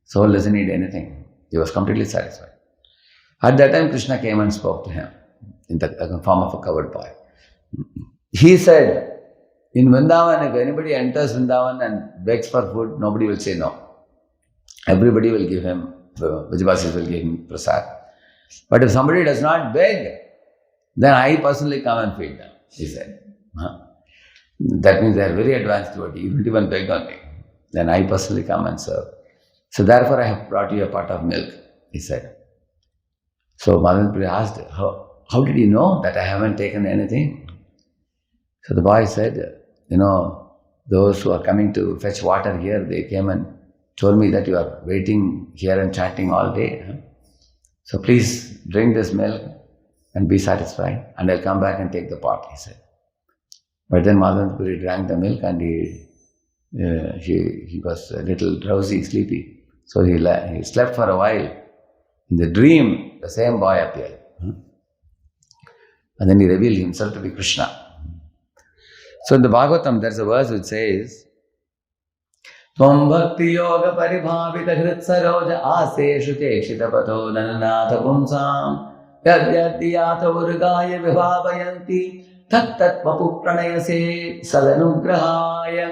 Soul doesn't need anything. He was completely satisfied. At that time, Krishna came and spoke to him in the form of a covered boy. He said, in Vrindavan, if anybody enters Vrindavan and begs for food, nobody will say no. Everybody will give him, Vijavasis will give him prasad. But if somebody does not beg, then I personally come and feed them, he said. That means they are very advanced devotee. You don't even beg on me. Then I personally come and serve. So therefore I have brought you a pot of milk, he said. So Madhavendra asked, how did you know that I haven't taken anything? So the boy said, those who are coming to fetch water here, they came and told me that you are waiting here and chanting all day. So please drink this milk and be satisfied, and I'll come back and take the pot, he said. But then Madhavendra drank the milk and he was a little drowsy, sleepy. So he slept for a while. In the dream, the same boy appeared. And then he revealed himself to be Krishna. So in the Bhagavatam, there's a verse which says, Tvam bhakti yoga paribhavita hrit saroja aseshu keshita pato nananatha pumsam yadyadhyata urgaya vibhavayanti tat tat vapu pranayase sadanugrahaya.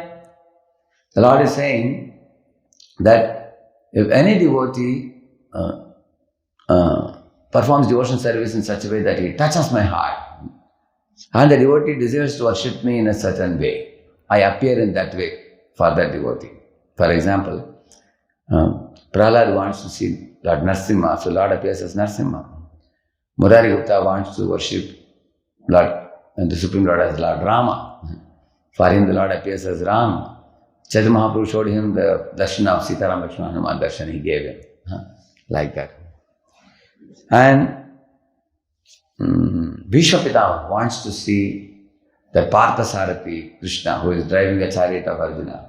The Lord is saying that if any devotee performs devotional service in such a way that he touches my heart, and the devotee desires to worship me in a certain way, I appear in that way for that devotee. For example, Prahlad wants to see Lord Narasimha, so Lord appears as Narasimha. Murari Gupta wants to worship Lord and the Supreme Lord as Lord Rama. For him the Lord appears as Ram. Chaitanya Mahaprabhu showed him the darshan of Sitaram Lakshmana Hanuman darshan, he gave him. Like that. And Bhishma wants to see the Partha Sarathi, Krishna, who is driving a chariot of Arjuna.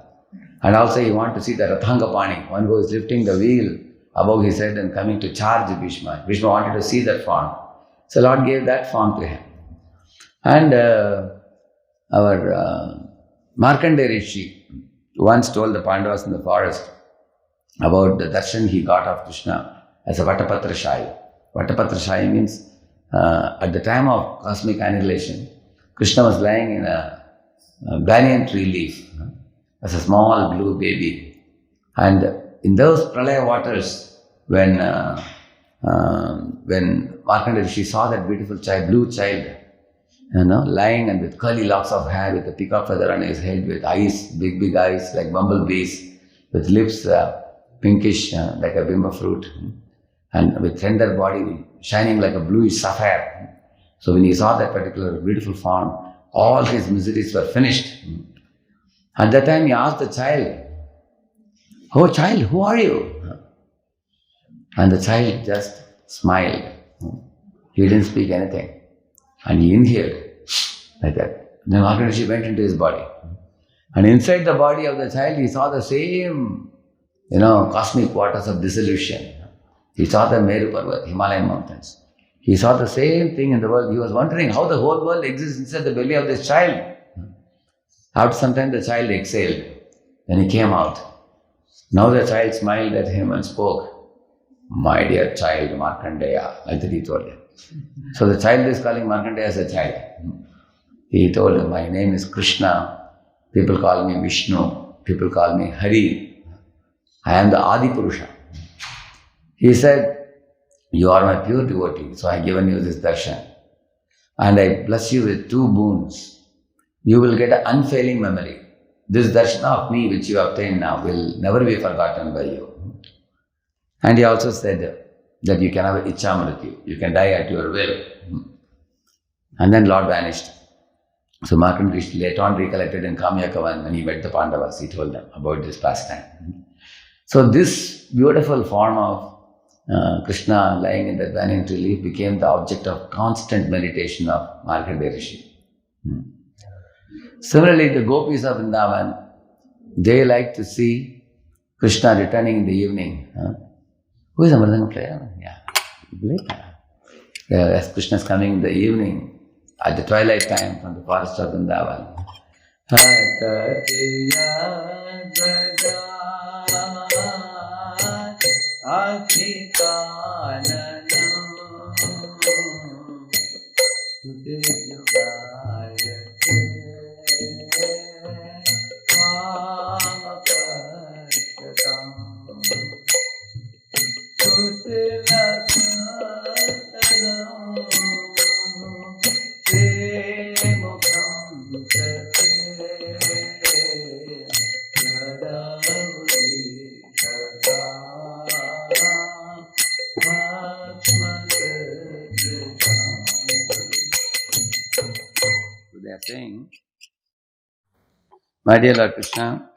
And also he wants to see the Rathangapani, one who is lifting the wheel above his head and coming to charge Bhishma. Bhishma wanted to see that form. So Lord gave that form to him. And our Markandeya Rishi once told the Pandavas in the forest about the darshan he got of Krishna as a Vatapatra Shahi. Vatapatra Shahi means at the time of cosmic annihilation, Krishna was lying in a banyan tree leaf as a small blue baby. And in those pralaya waters, when Markandeya Rishi saw that beautiful child, blue child, lying and with curly locks of hair, with a peacock feather on his head, with eyes, big eyes like bumblebees, with lips pinkish like a bimba fruit, and with tender body shining like a bluish sapphire. So when he saw that particular beautiful form, all his miseries were finished. At that time he asked the child, "Oh child, who are you?" And the child just smiled. He didn't speak anything. And he inhaled like that. Then Markandeya Rishi went into his body. And inside the body of the child, he saw the same, cosmic waters of dissolution. He saw the Meru Parvat, Himalayan mountains. He saw the same thing in the world. He was wondering how the whole world exists inside the belly of this child. After some time, the child exhaled. Then he came out. Now the child smiled at him and spoke, "My dear child, Markandeya," like that he told him. So the child is calling Markandeya as a child. He told him, "My name is Krishna. People call me Vishnu. People call me Hari. I am the Adi Purusha." He said, "You are my pure devotee, so I have given you this darshan. And I bless you with two boons. You will get an unfailing memory. This darshan of me which you obtain now will never be forgotten by you." And he also said that you can have an Ichamrityu. You can die at your will. And then Lord vanished. So Markandeya Rishi later on recollected in Kamyakavan when he met the Pandavas. He told them about this pastime. So this beautiful form of Krishna lying in that banyan tree leaf became the object of constant meditation of Markandeya Rishi. Similarly, the gopis of Vrindavan, they like to see Krishna returning in the evening. Who is the Mridangam player? Yeah. As Krishna is coming in the evening, at the twilight time from the forest of Vrindavan. They are saying, my dear Lord Krishna,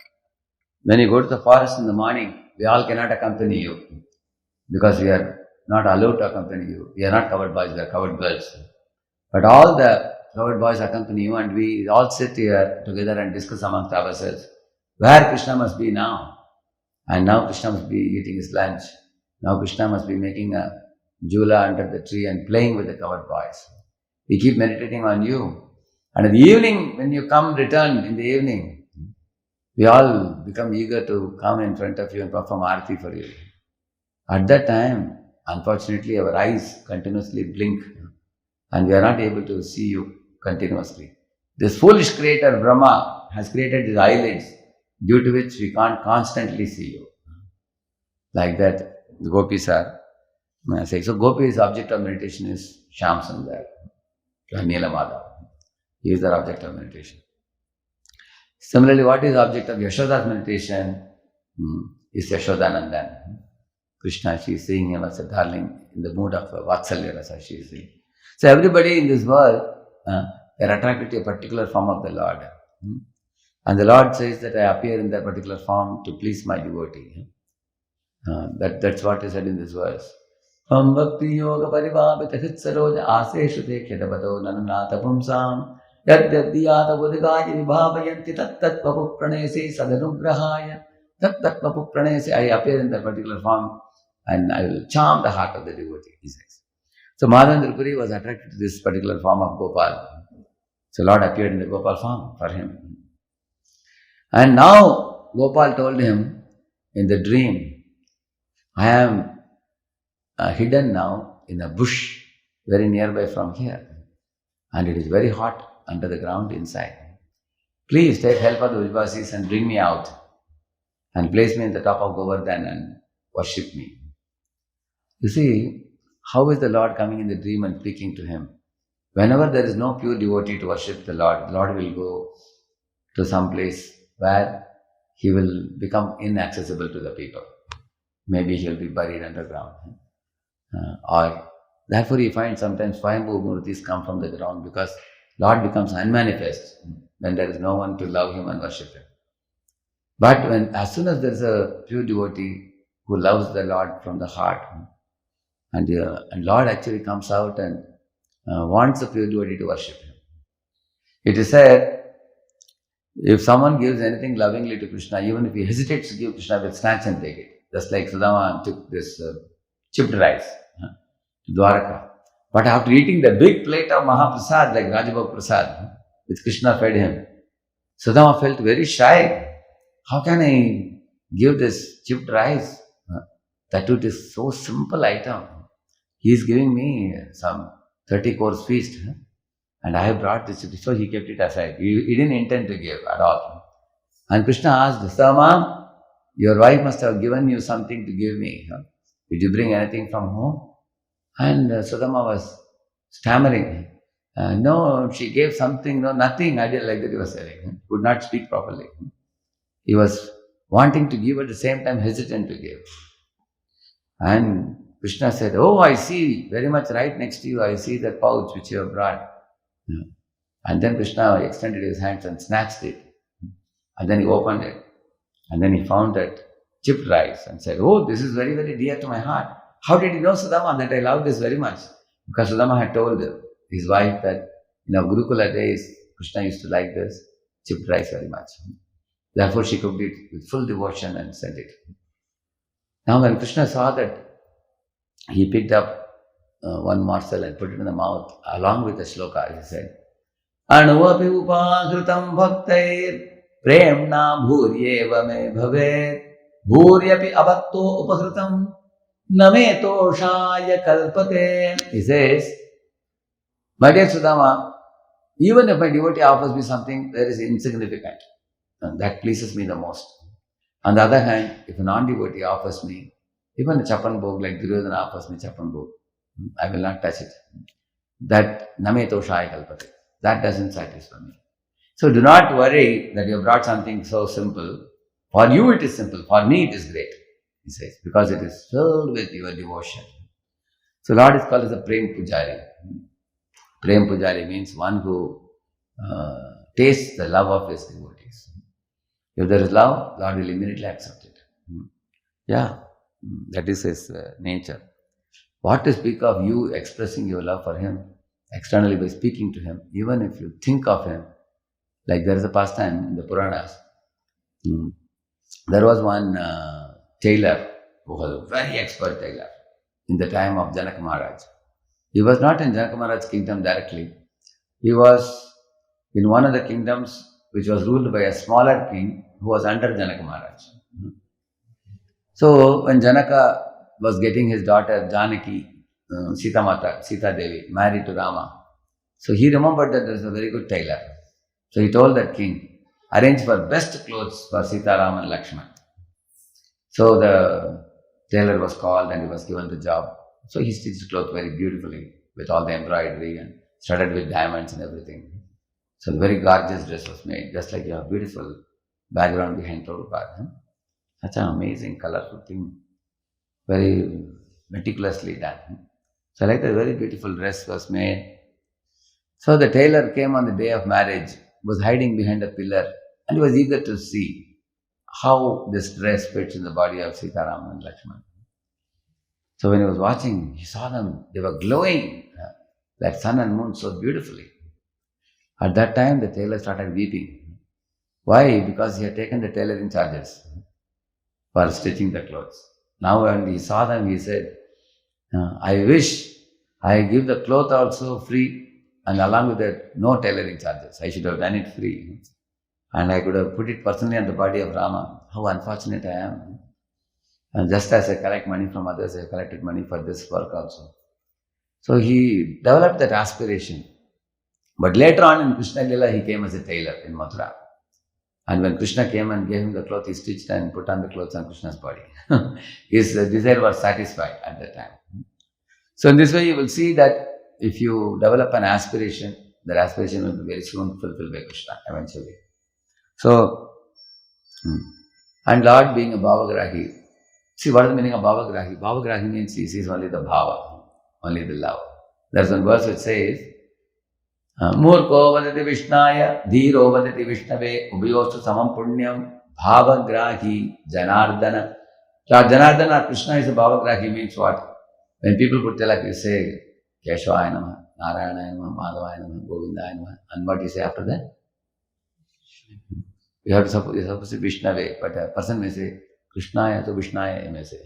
when you go to the forest in the morning, we all cannot accompany you because we are not allowed to accompany you. We are not covered boys, we are covered girls. But all the covered boys accompany you, and we all sit here together and discuss amongst ourselves where Krishna must be now. And now Krishna must be eating his lunch. Now Krishna must be making a jula under the tree and playing with the covered boys. We keep meditating on you. And in the evening, when you return in the evening, we all become eager to come in front of you and perform arati for you. At that time, unfortunately, our eyes continuously blink and we are not able to see you continuously. This foolish creator, Brahma, has created these eyelids due to which we can't constantly see you. Like that, the gopis are saying. So, Gopi's object of meditation is Shyam Sundar, Nila Madhav. He is their object of meditation. Similarly, what is the object of Yashoda's meditation? Is Yashodanandan. Krishna, she is seeing him as a darling in the mood of Vatsalya Rasa, she is seeing. So everybody in this world, they are attracted to a particular form of the Lord. And the Lord says that I appear in that particular form to please my devotee. That's what is said in this verse. Ham bhakti yoga parivabhita hitsaroja aseshu dekhyatavato nananata pumsam yadyadiyata buddhigaya vibhavayanti tat vapu pranese sadanugrahaya tat vapu pranese. I appear in that particular form and I will charm the heart of the devotee, he says. So Madhavendra Puri was attracted to this particular form of Gopal. So Lord appeared in the Gopal form for him. And now Gopal told him in the dream, I am hidden now in a bush very nearby from here. And it is very hot under the ground inside. Please take help of the Vijvasis and bring me out and place me in the top of Govardhan and worship me. You see, how is the Lord coming in the dream and speaking to him? Whenever there is no pure devotee to worship the Lord will go to some place where he will become inaccessible to the people. Maybe he will be buried underground. Or therefore you find sometimes Swayambhu Murtis come from the ground because Lord becomes unmanifest when there is no one to love him and worship him. But as soon as there is a pure devotee who loves the Lord from the heart, and Lord actually comes out and wants the pure devotee to worship him. It is said, if someone gives anything lovingly to Krishna, even if he hesitates to give, Krishna will snatch and take it. Just like Sudama took this chipped rice to Dwaraka. But after eating the big plate of Mahaprasad, like Rajabhog Prasad, which Krishna fed him, Sudama felt very shy. How can I give this chipped rice? That it is so simple item. He is giving me some 30 course feast. And I have brought this, so he kept it aside. He didn't intend to give at all. And Krishna asked, Sudama, your wife must have given you something to give me. Did you bring anything from home? And Sudama was stammering. No, she gave something, no, nothing. I didn't like that he was saying. Could not speak properly. He was wanting to give at the same time hesitant to give. And Krishna said, oh, I see, very much right next to you, I see that pouch which you have brought. And then Krishna extended his hands and snatched it. And then he opened it. And then he found that chipped rice and said, oh, this is very, very dear to my heart. How did he know, Sudama, that I love this very much? Because Sudama had told his wife that in our Gurukula days, Krishna used to like this chipped rice very much. Therefore, she cooked it with full devotion and sent it. Now, when Krishna saw that, he picked up one morsel and put it in the mouth along with the shloka. He said, Anuvapi upahrutam bhaktair premna bhuryeva me bhavet bhuryapi avatto upahrutam Name toshaya kalpate. He says, my dear Sudama, even if my devotee offers me something that is insignificant, and that pleases me the most. On the other hand, if a non-devotee offers me, even a chapan bhog, like Duryodhana offers me chapan bhog, I will not touch it. That name toshaya kalpate. That doesn't satisfy me. So do not worry that you have brought something so simple. For you it is simple, for me it is great, he says, because it is filled with your devotion. So Lord is called as a Prem Pujari. Prem Pujari means one who tastes the love of his devotees. If there is love, Lord will immediately accept it. Yeah, that is his nature. What to speak of you expressing your love for him externally by speaking to him, even if you think of him, like there is a pastime in the Puranas. There was one tailor who was a very expert tailor in the time of Janaka Maharaj. He was not in Janaka Maharaj's kingdom directly. He was in one of the kingdoms which was ruled by a smaller king who was under Janaka Maharaj. So when Janaka was getting his daughter Janaki, Sita Devi, married to Rama, so he remembered that there is a very good tailor. So he told that king, arrange for best clothes for Sita, Ram and Lakshman. So the tailor was called and he was given the job. So he stitched clothes very beautifully with all the embroidery and studded with diamonds and everything. So a very gorgeous dress was made, just like your beautiful background behind Prabhupada. Such an amazing, colorful thing, very meticulously done. So like that very beautiful dress was made. So the tailor came on the day of marriage, was hiding behind a pillar, and he was eager to see how this dress fits in the body of Sita, Ram and Lakshman. So when he was watching, he saw them, they were glowing like sun and moon so beautifully. At that time, the tailor started weeping. Why? Because he had taken the tailoring charges for stitching the clothes. Now when he saw them, he said, I wish I give the cloth also free, and along with that, no tailoring charges. I should have done it free. And I could have put it personally on the body of Rama. How unfortunate I am. And just as I collect money from others, I collected money for this work also. So he developed that aspiration. But later on in Krishna Lila, he came as a tailor in Mathura. And when Krishna came and gave him the cloth, he stitched and put on the clothes on Krishna's body. His desire was satisfied at that time. So in this way, you will see that if you develop an aspiration, that aspiration will be very soon fulfilled by Krishna eventually. So, and Lord being a Bhavagrahi. See, what is the meaning of Bhavagrahi? Bhavagrahi means he sees only the Bhava, only the love. There's one verse which says, Murko vadati Vishnaya, Dhiro vadati Vishnave, Ubayostu samam punyam, Bhavagrahi Janardana. Lord Janardana or Krishna is a Bhavagrahi means what? When people put tilak, you say, Keshwaya Namah, Narayana Namah, Madhavaya Namah, Govindaya Namah. And what you say after that? You have to suppose, you're supposed to say Vishnave, but a person may say Krishnaya, so Vishnaya, you may say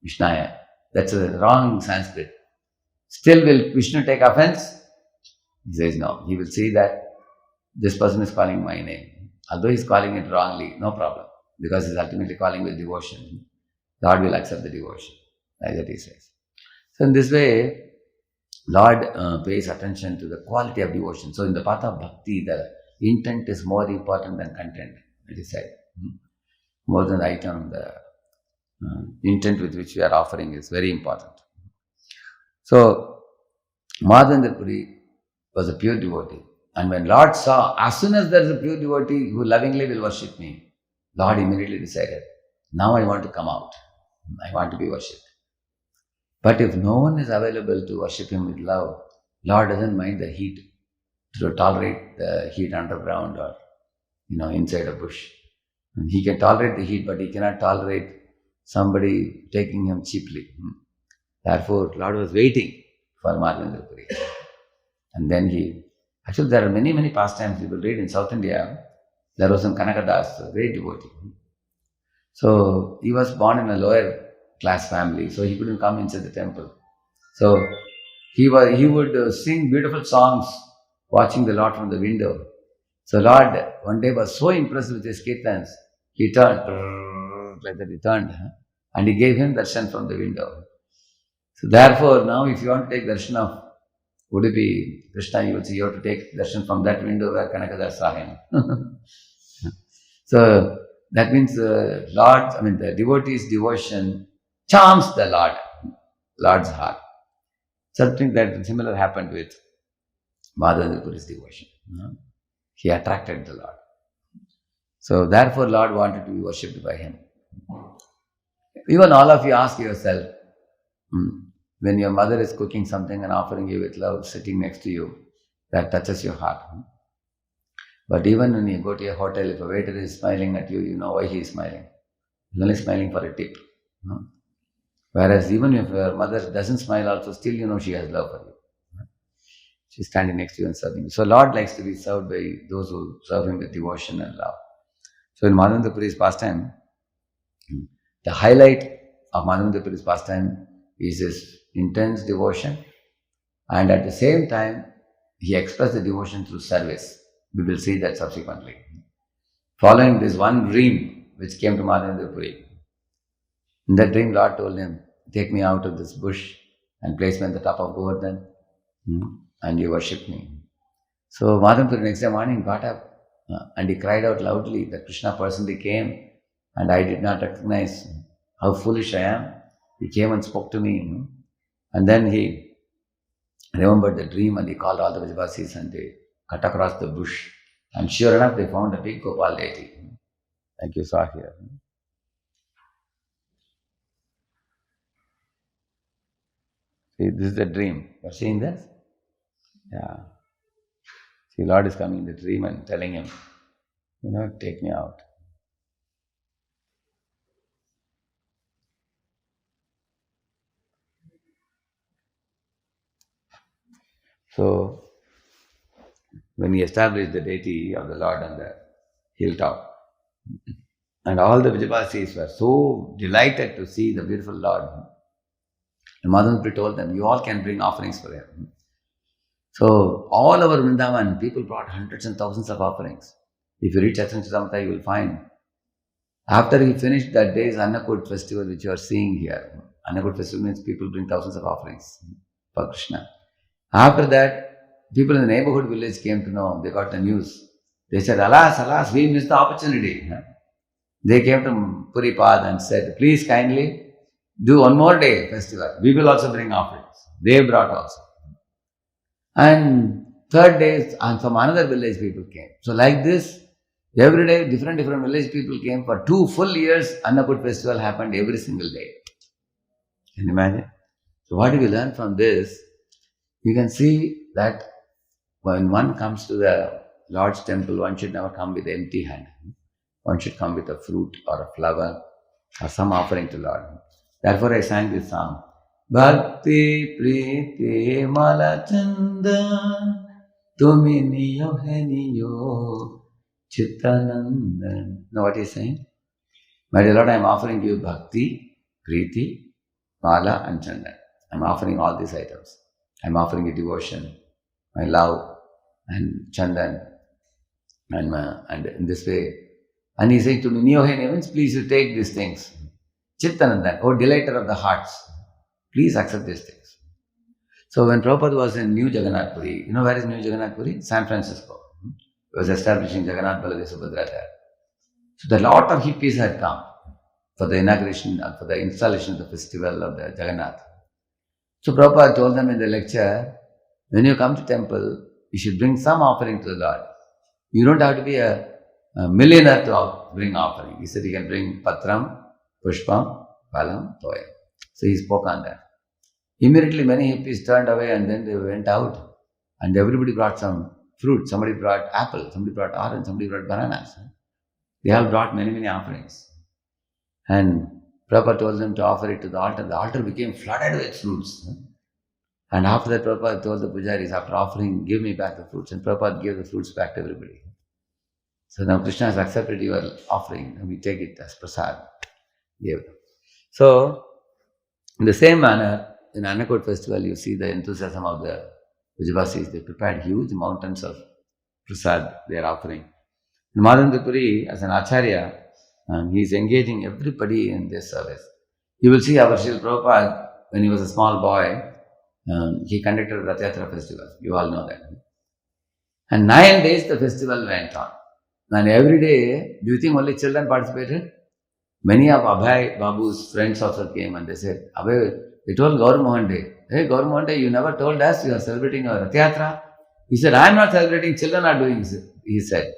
Vishnaya. That's a wrong Sanskrit. Still, will Vishnu take offense? He says no. He will see that this person is calling my name. Although he is calling it wrongly, no problem. Because he is ultimately calling with devotion. Lord will accept the devotion. Like that he says. So in this way, Lord pays attention to the quality of devotion. So in the path of bhakti, the intent is more important than content, it is said. More than the item, the intent with which we are offering is very important. So, Madhavendra Puri was a pure devotee. And when Lord saw, as soon as there is a pure devotee who lovingly will worship me, Lord immediately decided, now I want to come out. I want to be worshipped. But if no one is available to worship him with love, Lord doesn't mind the heat, to tolerate the heat underground or inside a bush. And he can tolerate the heat, but he cannot tolerate somebody taking him cheaply. Therefore, Lord was waiting for Madhavendra Puri. And then actually there are many, many pastimes you will read in South India. There was some Kanakadas, a great devotee. So he was born in a lower class family, so he couldn't come inside the temple. So he would sing beautiful songs watching the Lord from the window. So Lord one day was so impressed with his kirtans, he turned, like that he turned, and he gave him darshan from the window. So therefore, now if you want to take darshan of Udupi Krishna, you will see you have to take darshan from that window where Kanakadas saw him. So that means the devotee's devotion charms the Lord's heart. Something that similar happened with Madhavendra Puri's devotion. He attracted the Lord. So therefore Lord wanted to be worshipped by him. Even all of you ask yourself, when your mother is cooking something and offering you with love, sitting next to you, that touches your heart. But even when you go to a hotel, if a waiter is smiling at you, you know why he is smiling. He's only smiling for a tip. Whereas even if your mother doesn't smile also, still you know she has love for you. She's standing next to you and serving you. So Lord likes to be served by those who serve him with devotion and love. So in Madhavendra Puri's pastime, the highlight of Madhavendra Puri's pastime is his intense devotion, and at the same time he expressed the devotion through service. We will see that subsequently. Following this one dream which came to Madhavendra Puri. In that dream, Lord told him, take me out of this bush and place me on the top of Govardhan and you worship me. So Madhavendra Puri next day morning got up and he cried out loudly that Krishna personally came and I did not recognize how foolish I am. He came and spoke to me. And then he remembered the dream and he called all the Vijavasis and they cut across the bush. And sure enough, they found a big Gopal deity, like you saw here. See, this is the dream. You are seeing this? Yeah. See, Lord is coming in the dream and telling him, take me out. So, when he established the deity of the Lord on the hilltop, and all the Vijavasis were so delighted to see the beautiful Lord, and Madhavendra Puri told them, you all can bring offerings for him. So, all over Vrindavan, people brought hundreds and thousands of offerings. If you reach Chaitanya, you will find. After he finished that day's Annakut festival, which you are seeing here, Annakut festival means people bring thousands of offerings for Krishna. After that, people in the neighborhood village came to know, they got the news. They said, alas, we missed the opportunity. They came to Puri Pad and said, please kindly do one more day festival. We will also bring offerings. They brought also. And third day, and from another village people came. So like this, every day different village people came. For 2 full years, Annakut festival happened every single day. Can you imagine? So what do we learn from this? You can see that when one comes to the Lord's temple, one should never come with empty hand. One should come with a fruit or a flower or some offering to Lord. Therefore I sang this song. Bhakti Priti Malachanda Tumi Niyo Heniyo Chittanandan. Know what he is saying? My dear Lord, I am offering you Bhakti, Priti, Mala and Chandan. I am offering all these items. I am offering you devotion, my love and Chandan and in this way. And he is saying to me, Niyohene means please you take these things. Chittanandan, oh delighter of the hearts, please accept these things. So when Prabhupada was in New Jagannath Puri, you know where is New Jagannath Puri? San Francisco. He was establishing Jagannath Baladev Subhadra there. So a lot of hippies had come for the inauguration, for the installation of the festival of the Jagannath. So Prabhupada told them in the lecture, when you come to temple, you should bring some offering to the Lord. You don't have to be a millionaire to bring offering. He said you can bring patram, pushpam, phalam, toyam. So he spoke on that. Immediately many hippies turned away and then they went out and everybody brought some fruit. Somebody brought apple, somebody brought orange, somebody brought bananas. They all brought many offerings. And Prabhupada told them to offer it to the altar. The altar became flooded with fruits. And after that, Prabhupada told the pujaris, after offering, give me back the fruits. And Prabhupada gave the fruits back to everybody. So now Krishna has accepted your offering and we take it as prasad. So, in the same manner, in Annakut festival, you see the enthusiasm of the Vijavasis. They prepared huge mountains of prasad they are offering. In Madhavendra Puri, as an acharya, he is engaging everybody in this service. You will see our Srila Prabhupada when he was a small boy, he conducted a Rath Yatra festival. You all know that. And 9 days the festival went on. And every day, do you think only children participated? Many of Abhay Babu's friends also came and they said, Abhay, they told Gaur Mohan Day, hey Gaur Mohan Day, you never told us you are celebrating a Rath Yatra. He said, I am not celebrating, children are doing it. He said.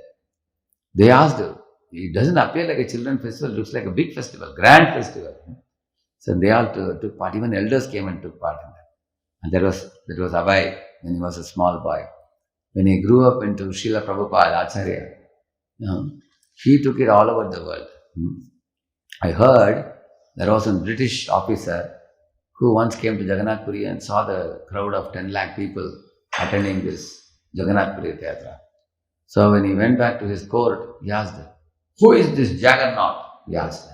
They asked, it doesn't appear like a children's festival, it looks like a big festival, grand festival. So they all took part, even elders came and took part in that. And that was Abhay when he was a small boy. When he grew up into Srila Prabhupada, Acharya, he took it all over the world. I heard there was a British officer who once came to Jagannath Puri and saw the crowd of 10 lakh people attending this Jagannath Puri Theatre. So when he went back to his court, he asked, who is this Jaggernaut? He asked.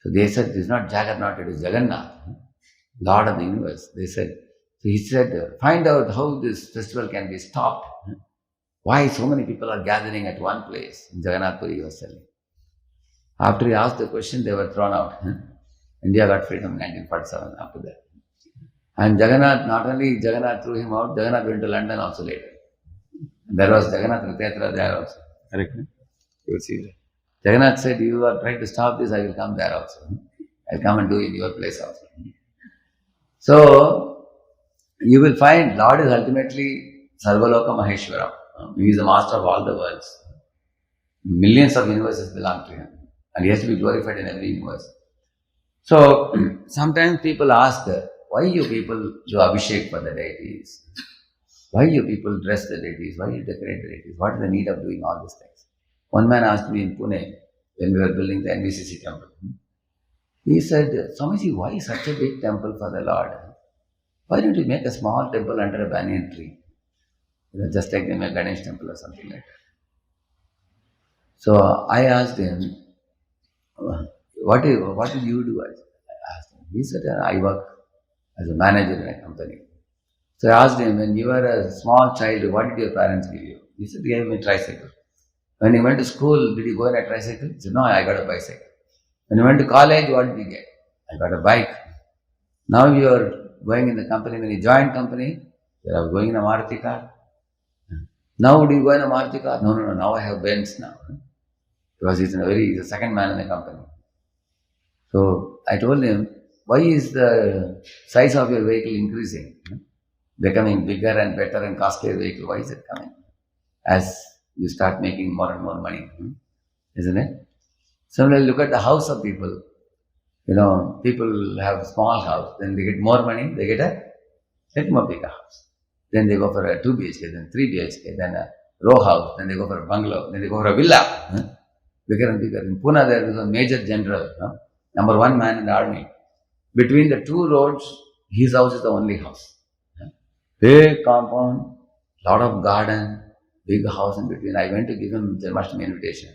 So they said, it is not Jaggernaut, it is Jagannath, Lord of the universe. They said, so he said, find out how this festival can be stopped. Why so many people are gathering at one place in Jagannath Puri, he was telling. After he asked the question, they were thrown out. India got freedom in 1947 after that. And Jagannath, not only Jagannath threw him out, Jagannath went to London also later. There was Jagannath Rath Yatra there also. Correct? You will see that. Jagannath said, you are trying to stop this, I will come there also. I will come and do in your place also. So, you will find Lord is ultimately Sarvaloka Maheshwaram. He is the master of all the worlds. Millions of universes belong to him. And he has to be glorified in every universe. So, sometimes people ask, why you people do Abhishek for the deities? Why you people dress the deities? Why you decorate the deities? What is the need of doing all these things? One man asked me in Pune, when we were building the NVCC temple. He said, Swamiji, why such a big temple for the Lord? Why don't you make a small temple under a banyan tree? Just like they make Ganesh temple or something like that. So I asked him, what did you do? I asked him. He said, I work as a manager in a company. So I asked him, when you were a small child, what did your parents give you? He said, they gave me a tricycle. When he went to school, did he go in a tricycle? He said, no, I got a bicycle. When he went to college, what did he get? I got a bike. Now you are going in the company. When you joined company, you are going in a Maruti car. Now do you go in a Maruti car? No, now I have Benz now. Because he's the second man in the company. So I told him, why is the size of your vehicle increasing? Becoming bigger and better and costlier vehicle, why is it coming? As you start making more and more money, isn't it? Similarly, look at the house of people. People have a small house, then they get more money, they get a little more bigger house. Then they go for a 2 BHK, then 3 BHK, then a row house, then they go for a bungalow, then they go for a villa. Bigger and bigger. In Pune, there is a major general, number 1 man in the army. Between the 2 roads, his house is the only house. Big compound, lot of garden, big house in between. I went to give him Janmashtami invitation.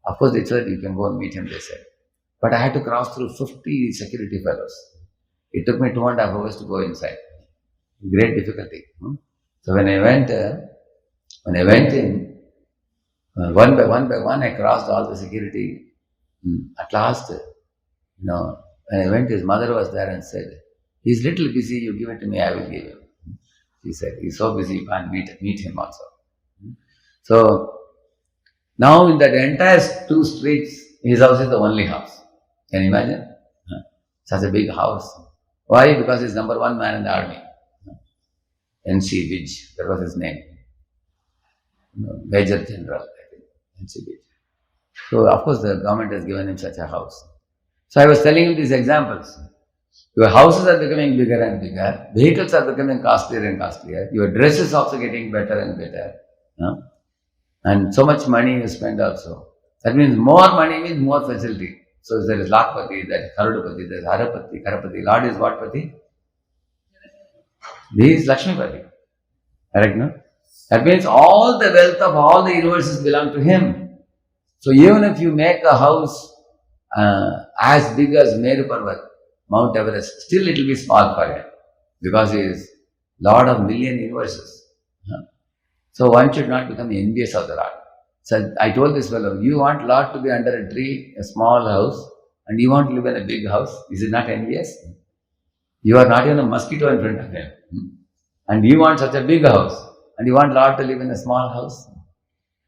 Of course, they said, you can go and meet him, they said. But I had to cross through 50 security fellows. It took me 2.5 hours to go inside. Great difficulty. So when I went in, one by one, I crossed all the security. At last, when I went, his mother was there and said, he's little busy, you give it to me, I will give him. She said, he's so busy, you can't meet him also. So, now in that entire 2 streets, his house is the only house. Can you imagine? Such a big house. Why? Because he's number 1 man in the army. N.C. Vij, that was his name. Major General, I think. N.C. Vij. So, of course, the government has given him such a house. So, I was telling him these examples. Your houses are becoming bigger and bigger. Vehicles are becoming costlier and costlier. Your dress is also getting better and better. And so much money you spend also. That means more money means more facility. So there is Lakpati, there is Karudapati, there is Harapati, Karapati. Lord is what Pati? He is Lakshmipati. Correct, no? That means all the wealth of all the universes belong to him. So even if you make a house as big as Meru Parvat, Mount Everest, still it will be small for him. Because he is Lord of million universes. So one should not become envious of the Lord. So I told this fellow, you want Lord to be under a tree, a small house, and you want to live in a big house. Is it not envious? You are not even a mosquito in front of him. And you want such a big house. And you want Lord to live in a small house.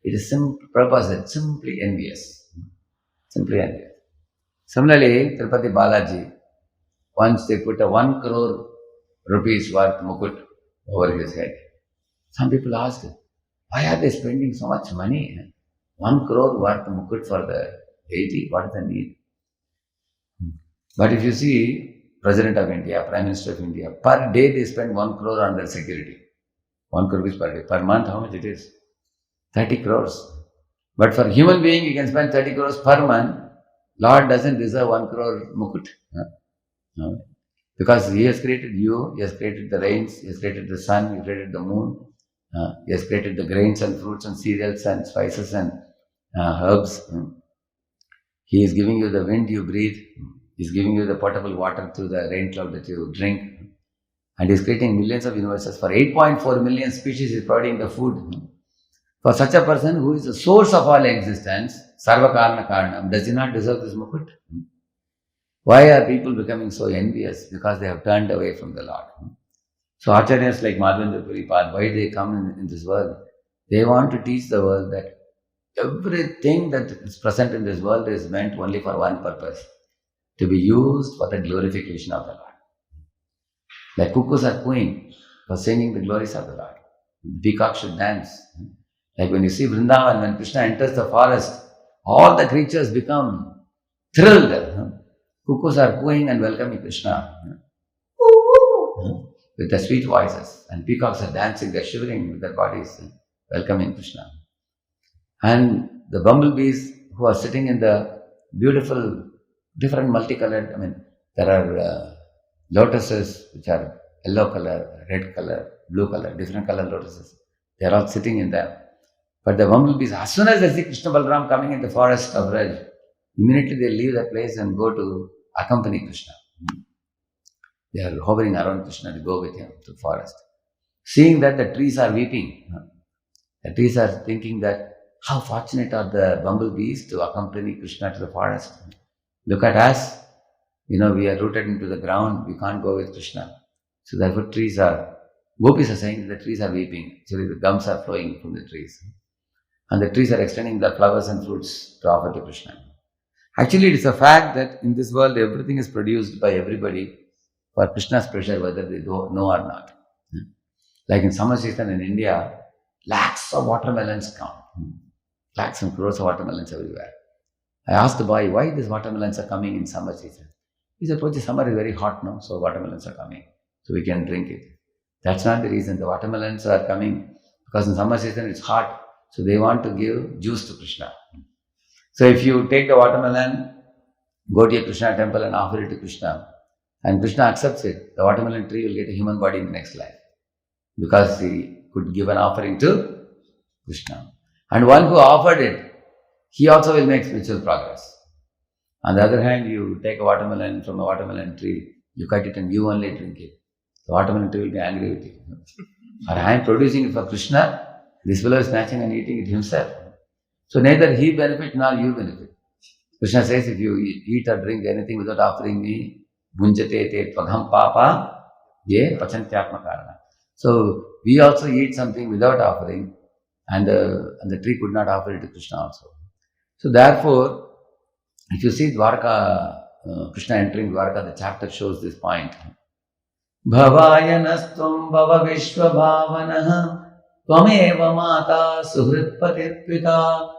It is simply envious. Simply envious. Similarly, Tirupati Balaji, once they put a 1 crore rupees worth mukut over his head. Some people asked, why are they spending so much money? 1 crore worth mukut for the deity? What is the need? But if you see President of India, Prime Minister of India, per day they spend 1 crore on their security. 1 crore rupees per day. Per month, how much it is? 30 crores. But for human being, you can spend 30 crores per month. Lord doesn't deserve 1 crore mukut. No. Because He has created you, He has created the rains, He has created the sun, He has created the moon, He has created the grains and fruits and cereals and spices and herbs. He is giving you the wind you breathe. He is giving you the potable water through the rain cloud that you drink. And He is creating millions of universes. For 8.4 million species, He is providing the food. For such a person who is the source of all existence, Sarva Karana Karanam, does he not deserve this mukut? Why are people becoming so envious? Because they have turned away from the Lord. So Acharyas like Madhavendra Puripad, why they come in this world? They want to teach the world that everything that is present in this world is meant only for one purpose, to be used for the glorification of the Lord. Like cuckoos are cooing for singing the glories of the Lord. The peacock should dance. Like when you see Vrindavan, when Krishna enters the forest, all the creatures become thrilled. Cuckoos are cooing and welcoming Krishna with their sweet voices, and peacocks are dancing, they're shivering with their bodies, welcoming Krishna. And the bumblebees who are sitting in the beautiful, different multicolored, there are lotuses which are yellow color, red color, blue color, different color lotuses. They are all sitting in them. But the bumblebees, as soon as they see Krishna Balaram coming in the forest of Raj, immediately they leave the place and go to accompany Krishna. They are hovering around Krishna to go with him to the forest. Seeing that the trees are weeping, the trees are thinking that how fortunate are the bumblebees to accompany Krishna to the forest. Look at us, we are rooted into the ground, we can't go with Krishna. So therefore gopis are saying that the trees are weeping. Actually the gums are flowing from the trees. And the trees are extending the flowers and fruits to offer to Krishna. Actually, it is a fact that in this world, everything is produced by everybody for Krishna's pleasure, whether they know or not. Like in summer season in India, lakhs of watermelons come. Lakhs and crores of watermelons everywhere. I asked the boy, why these watermelons are coming in summer season? He said, the summer is very hot now, so watermelons are coming, so we can drink it. That's not the reason. The watermelons are coming because in summer season it's hot, so they want to give juice to Krishna. So if you take the watermelon, go to a Krishna temple and offer it to Krishna, and Krishna accepts it, the watermelon tree will get a human body in the next life, because he could give an offering to Krishna. And one who offered it, he also will make spiritual progress. On the other hand, you take a watermelon from a watermelon tree, you cut it and you only drink it. The watermelon tree will be angry with you. Or I am producing it for Krishna, this fellow is snatching and eating it himself. So neither he benefit nor you benefit. Krishna says, if you eat or drink anything without offering me, bhunjate te tvagham papa ye pachantyatma karana. So we also eat something without offering, and the tree could not offer it to Krishna also. So therefore, if you see Dwarka, Krishna entering Dwarka, the chapter shows this point. Bhavayanastvam bhava vishwa bhavanaha tvameva mata suhritpatir pita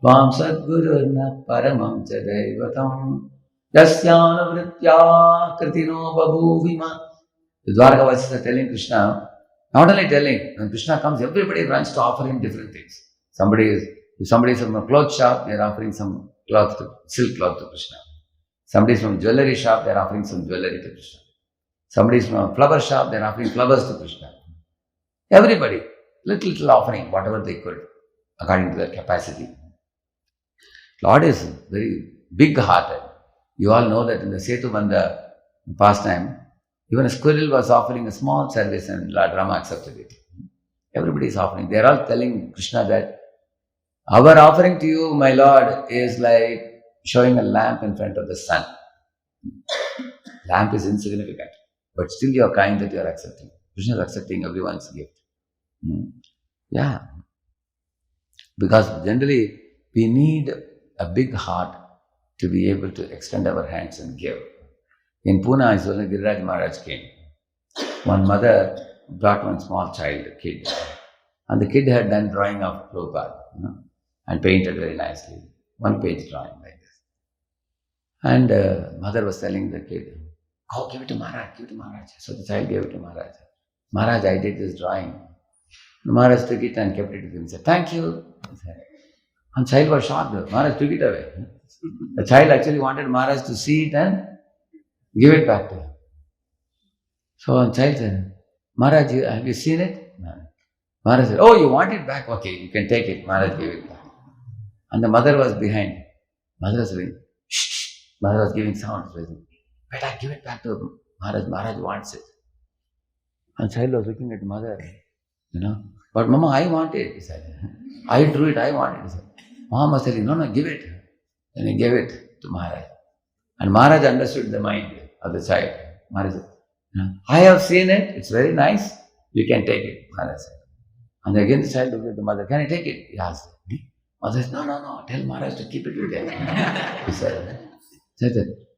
Vam sadgururna paramam cha daivatam yasyana vritya kritino babhuvima. The Dwarkavasis are telling Krishna, not only telling, when Krishna comes, everybody runs to offer him different things. If somebody is from a cloth shop, they are offering some silk cloth to Krishna. Somebody is from a jewelry shop, they are offering some jewelry to Krishna. Somebody is from a flower shop, they are offering flowers to Krishna. Everybody, little offering, whatever they could, according to their capacity. Lord is very big-hearted. You all know that in the Setubandha pastime, even a squirrel was offering a small service and Lord Rama accepted it. Everybody is offering. They are all telling Krishna that our offering to you, my Lord, is like showing a lamp in front of the sun. Lamp is insignificant. but still you are kind that you are accepting. Krishna is accepting everyone's gift. Yeah. Because generally we need a big heart to be able to extend our hands and give. In Pune, when Giriraj Maharaj came, one mother brought one small child, a kid, and the kid had done drawing of Prabhupada, and painted very nicely. One page drawing like this. And mother was telling the kid, "Oh, give it to Maharaj, give it to Maharaj." So the child gave it to Maharaj. "Maharaj, I did this drawing." Maharaj took it and kept it with him. He said, "Thank you." And child was shocked. Maharaj took it away. The child actually wanted Maharaj to see it and give it back to him. So the child said, "Maharaj, have you seen it?" Maharaj said, "Oh, you want it back? Okay, you can take it." Maharaj gave it back. And the mother was behind. Mother was saying, "Shh." Mother was giving sound. "Beta, give it back to Maharaj. Maharaj wants it." And child was looking at mother, "But Mama, I want it," he said. "I drew it, I want it," he said. Mom was telling, "No, give it." Then he gave it to Maharaj. And Maharaj understood the mind of the child. Maharaj said, "I have seen it, it's very nice, you can take it," Maharaj said. And again the child looked at the mother, "Can I take it?" He asked. Mother said, No, tell Maharaj to keep it with him." He said,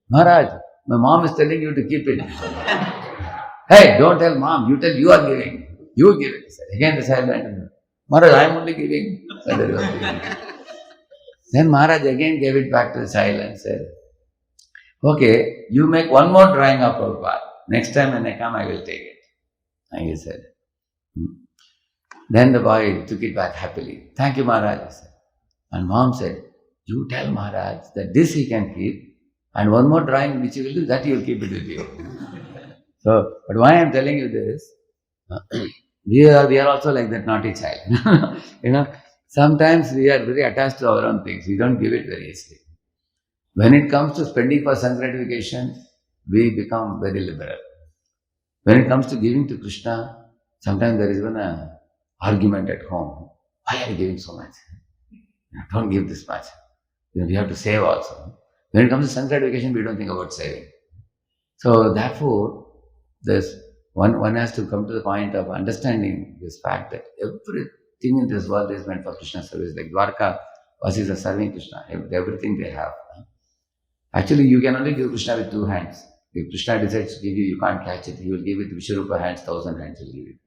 "Maharaj, my mom is telling you to keep it." "Hey, don't tell mom, you tell you are giving. You give it." He said. Again the child went, "Maharaj, I am only giving." Then Maharaj again gave it back to the child and said, "Okay, you make one more drawing of Prabhupada. Next time when I come, I will take it." And he said. Then the boy took it back happily. "Thank you, Maharaj," he said. And mom said, "You tell Maharaj that this he can keep, and one more drawing which you will do, that you will keep it with you." So, but why I am telling you this, we are also like that naughty child. Sometimes we are very attached to our own things. We don't give it very easily. When it comes to spending for some gratification, we become very liberal. When it comes to giving to Krishna, sometimes there is even an argument at home. "Why are you giving so much? Don't give this much. We have to save also." When it comes to some gratification, we don't think about saving. So therefore, one has to come to the point of understanding this fact that everything in this world is meant for Krishna service. Like Dwarka Vasis are serving Krishna, everything they have. Actually, you can only give Krishna with two hands. If Krishna decides to give you, you can't catch it. He will give it with Vishwarupa hands, 1,000 hands will give it.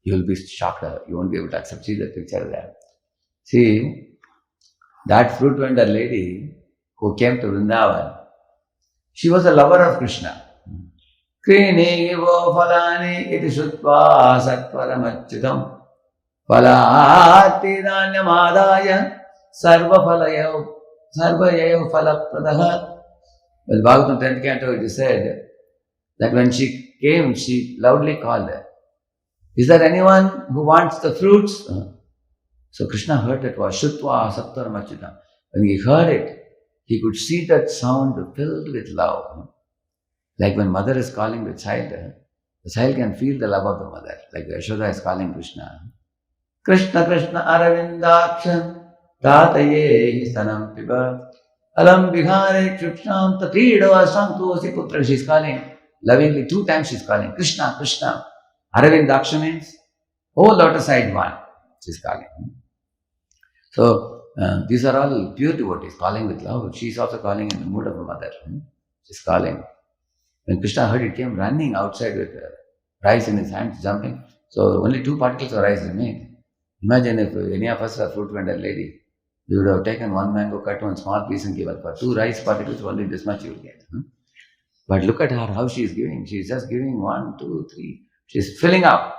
You will be shocked. You won't be able to accept. See the picture there. See, that fruit vendor lady who came to Vrindavan, she was a lover of Krishna. Krine vo phalani iti shutva satparamachyutam phalati dhanyamadaya sarvayav phalapradaha. Well, Bhagavatam 10th canto, it is said that when she came, she loudly called her, "Is there anyone who wants the fruits?" So Krishna heard that was Shutva Saptaramachyutam. When he heard it, he could see that sound filled with love. Like when mother is calling the child can feel the love of the mother. Like Yashoda is calling Krishna. "Krishna Krishna Aravindaksha Tataye Stanam Piba Alam Vihare Krishna Tatridava Santosi Putra." She is calling lovingly 2 times. She is calling Krishna, Krishna. Aravindaksha means, "Oh, lotus-eyed one," she is calling. So these are all pure devotees calling with love. She is also calling in the mood of a mother. She is calling. When Krishna heard it, came running outside with rice in his hands, jumping. So only 2 particles of rice remained. Imagine if any of us are fruit vendor lady, we would have taken 1 mango, cut 1 small piece and given for 2 rice particles, only this much you will get. But look at her, how she is giving. She is just giving 1, 2, 3. She is filling up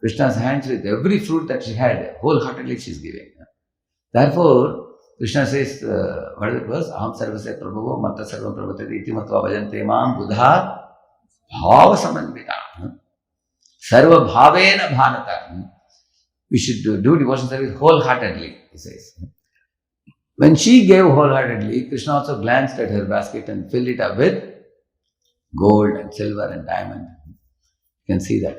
Krishna's hands with every fruit that she had. Wholeheartedly she is giving. Therefore, Krishna says, what is it verse? "Aham sarvasya prabhavo matta sarvam prabhatati iti matva bhajante mam buddha bhava samanvita sarva bhavena bhanata." We should do devotion service wholeheartedly, he says. When she gave wholeheartedly, Krishna also glanced at her basket and filled it up with gold and silver and diamond. You can see that.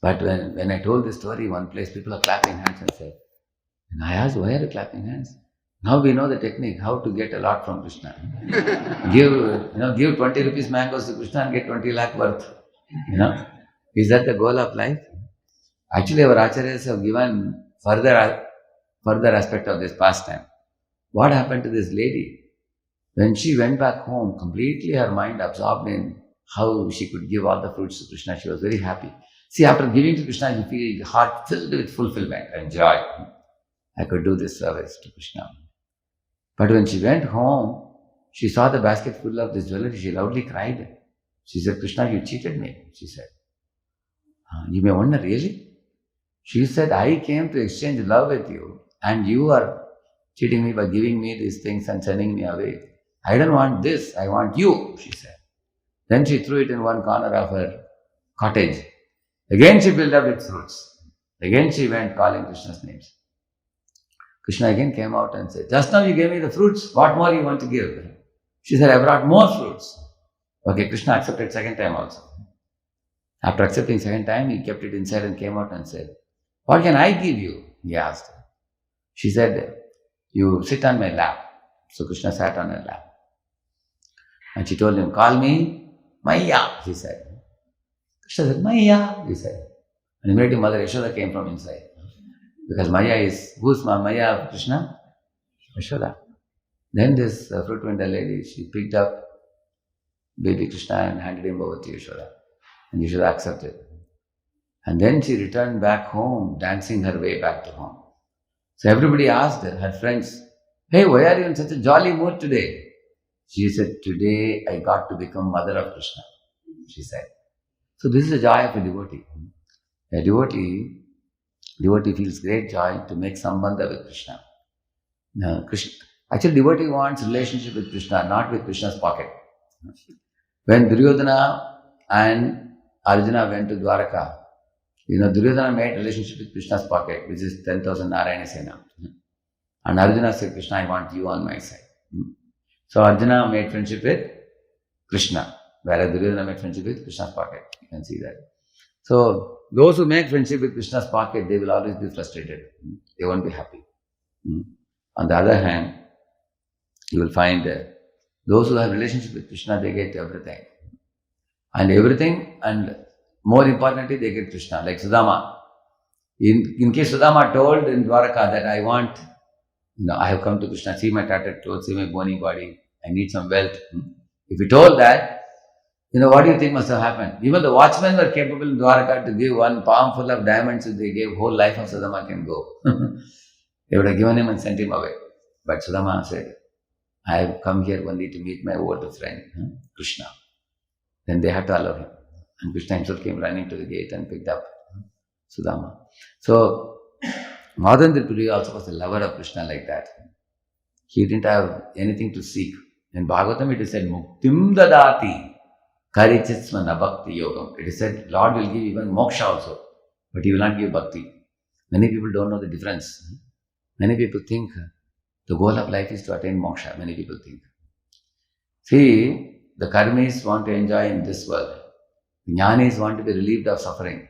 But when I told this story, one place people are clapping hands and said, and I asked, "Why are you clapping hands?" Now we know the technique, how to get a lot from Krishna. Give 20 rupees mangoes to Krishna and get 20 lakh worth. Is that the goal of life? Actually, our acharyas have given further aspect of this pastime. What happened to this lady? When she went back home, completely her mind absorbed in how she could give all the fruits to Krishna, she was very happy. See, after giving to Krishna, you feel your heart filled with fulfillment and joy. I could do this service to Krishna. But when she went home, she saw the basket full of this jewelry. She loudly cried. She said, Krishna, you cheated me, she said. You may wonder, really? She said, I came to exchange love with you, and you are cheating me by giving me these things and sending me away. I don't want this, I want you, she said. Then she threw it in one corner of her cottage. Again she filled up with fruits. Again she went calling Krishna's names. Krishna again came out and said, just now you gave me the fruits, what more you want to give? She said, I brought more fruits. Okay, Krishna accepted second time also. After accepting second time, he kept it inside and came out and said, what can I give you? He asked her. She said, you sit on my lap. So Krishna sat on her lap. And she told him, call me Maya, he said. Krishna said, Maya, he said. And immediately Mother Yashoda came from inside. Because Maya is, who's Maya of Krishna? Yashoda. Then this fruit vendor lady, she picked up baby Krishna and handed him over to Yashoda. And Yashoda accepted. And then she returned back home, dancing her way back to home. So everybody asked her, her friends, hey, why are you in such a jolly mood today? She said, today I got to become mother of Krishna, she said. So this is the joy of a devotee. A devotee feels great joy to make sambandha with Krishna. Now, actually, devotee wants relationship with Krishna, not with Krishna's pocket. When Duryodhana and Arjuna went to Dwaraka, Duryodhana made relationship with Krishna's pocket, which is 10,000 Narayana Sena. And Arjuna said, Krishna, I want you on my side. So Arjuna made friendship with Krishna, whereas Duryodhana made friendship with Krishna's pocket. You can see that. So those who make friendship with Krishna's pocket, they will always be frustrated. They won't be happy. On the other hand, you will find those who have relationship with Krishna, they get everything. And more importantly, they get Krishna, like Sudama. In case Sudama told in Dwaraka that I want, I have come to Krishna, see my tattered clothes, see my bony body, I need some wealth. If he told that, what do you think must have happened? Even the watchmen were capable in Dwaraka to give one palm full of diamonds. If they gave, whole life of Sudama can go. They would have given him and sent him away. But Sudama said, I have come here only to meet my old friend, Krishna. Then they had to allow him. And Krishna himself came running to the gate and picked up Sudama. So, Madhavendra Puri also was a lover of Krishna like that. He didn't have anything to seek. In Bhagavatam it is said, Muktim dadati karichitsma nabhakti yogam. It is said, Lord will give even moksha also, but he will not give bhakti. Many people don't know the difference. Many people think the goal of life is to attain moksha. Many people think. See, the karmis want to enjoy in this world. The jnanis want to be relieved of suffering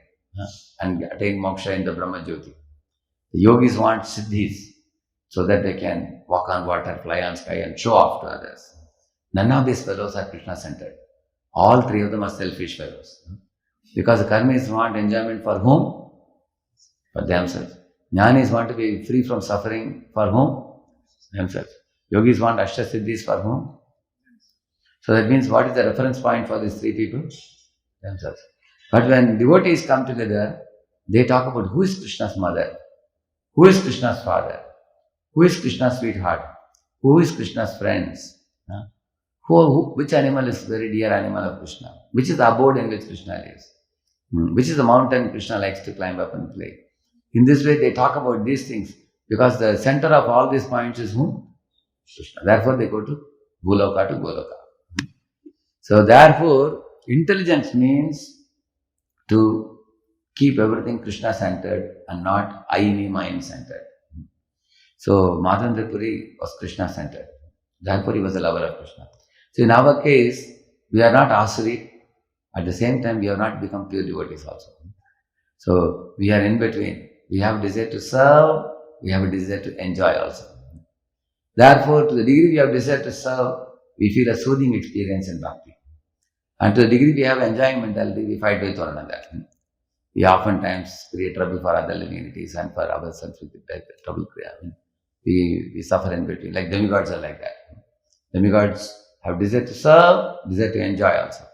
and attain moksha in the Brahma Jyoti. The yogis want siddhis so that they can walk on water, fly on sky and show off to others. None of these fellows are Krishna-centered. All three of them are selfish fellows. Because the karmis want enjoyment for whom? For themselves. Jnanis want to be free from suffering for whom? Themselves. Yogis want ashtasiddhis for whom? So that means what is the reference point for these three people? Themselves. But when devotees come together, they talk about who is Krishna's mother, who is Krishna's father, who is Krishna's sweetheart, who is Krishna's friends, which animal is very dear animal of Krishna, which is the abode in which Krishna lives, which is the mountain Krishna likes to climb up and play. In this way they talk about these things because the center of all these points is whom? Krishna. Therefore they go to Bhuloka to Goloka. So therefore, intelligence means to keep everything Krishna-centered and not I-me, mine-centered. So Madhavendra Puri was Krishna-centered. Therefore, he was a lover of Krishna. So in our case, we are not asuri. At the same time, we have not become pure devotees also. So we are in between. We have a desire to serve. We have a desire to enjoy also. Therefore, to the degree we have desire to serve, we feel a soothing experience in bhakti. And to the degree we have enjoying mentality, we fight with one another. We oftentimes create trouble for other living entities and for ourselves with trouble. We suffer in between. Like demigods are like that. Demigods have desire to serve, desire to enjoy also.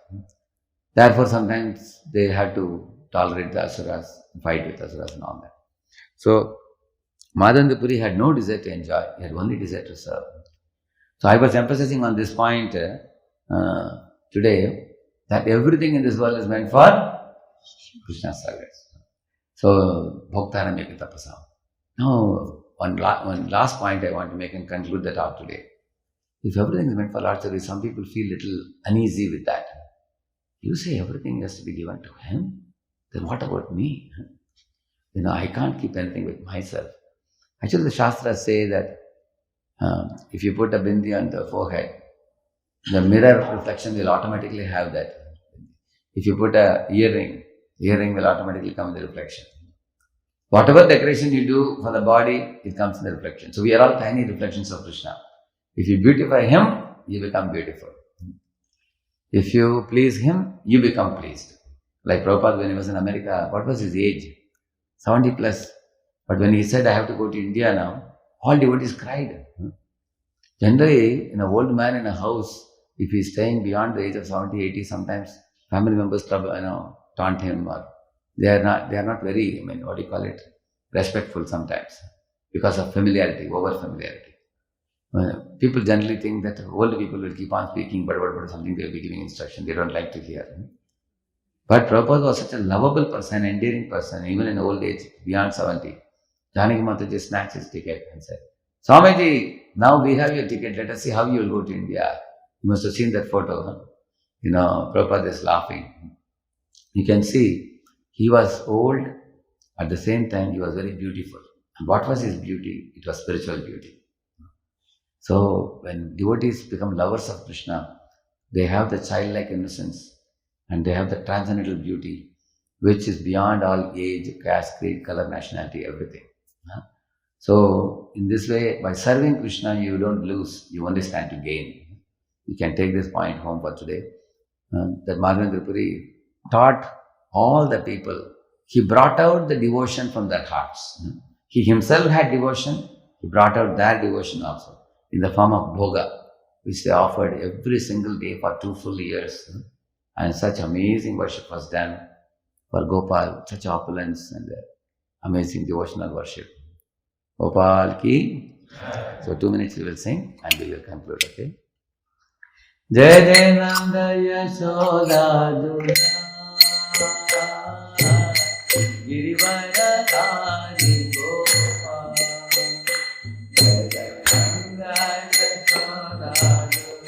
Therefore, sometimes they have to tolerate the asuras, fight with asuras and all that. So, Madhavendra Puri had no desire to enjoy, he had only desire to serve. So, I was emphasizing on this point today, that everything in this world is meant for Krishna's service. So, Bhaktaram Ekatapasam. Now, one last point I want to make and conclude the talk today. If everything is meant for Lord's service, some people feel little uneasy with that. You say everything has to be given to Him, then what about me? I can't keep anything with myself. Actually, the Shastras say that if you put a bindi on the forehead, the mirror reflection will automatically have that. If you put a earring will automatically come in the reflection. Whatever decoration you do for the body, it comes in the reflection. So we are all tiny reflections of Krishna. If you beautify Him, you become beautiful. If you please Him, you become pleased. Like Prabhupada, when he was in America, what was his age? 70 plus. But when he said, I have to go to India now, all devotees cried. Generally, an old man in a house, if he is staying beyond the age of 70, 80, sometimes family members taunt him, or they are not very, respectful sometimes because of familiarity, over familiarity. People generally think that old people will keep on speaking, but something they will be giving instruction, they don't like to hear. But Prabhupada was such a lovable person, endearing person, even in old age, beyond 70. Janaki Mataji snatched his ticket and said, Swamiji, now we have your ticket, let us see how you will go to India. You must have seen that photo. Prabhupada is laughing. You can see, he was old, at the same time he was very beautiful. And what was his beauty? It was spiritual beauty. So, when devotees become lovers of Krishna, they have the childlike innocence and they have the transcendental beauty, which is beyond all age, caste, creed, color, nationality, everything. So, in this way, by serving Krishna, you don't lose, you only stand to gain. You can take this point home for today. That Madhavendra Puri taught all the people. He brought out the devotion from their hearts. He himself had devotion, he brought out their devotion also, in the form of bhoga, which they offered every single day for 2 full years. And such amazing worship was done for Gopal, such opulence and amazing devotional worship. Gopal ki. So 2 minutes we will sing and we will conclude, okay? Jai Jai Nanda Yashoda Dura Girivara Kari Gopal Jai Jai Nanda Yashoda Dura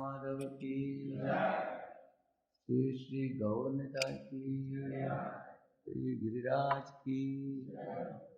Madhav की श्री श्री गौर निताई की श्री गिरिराज की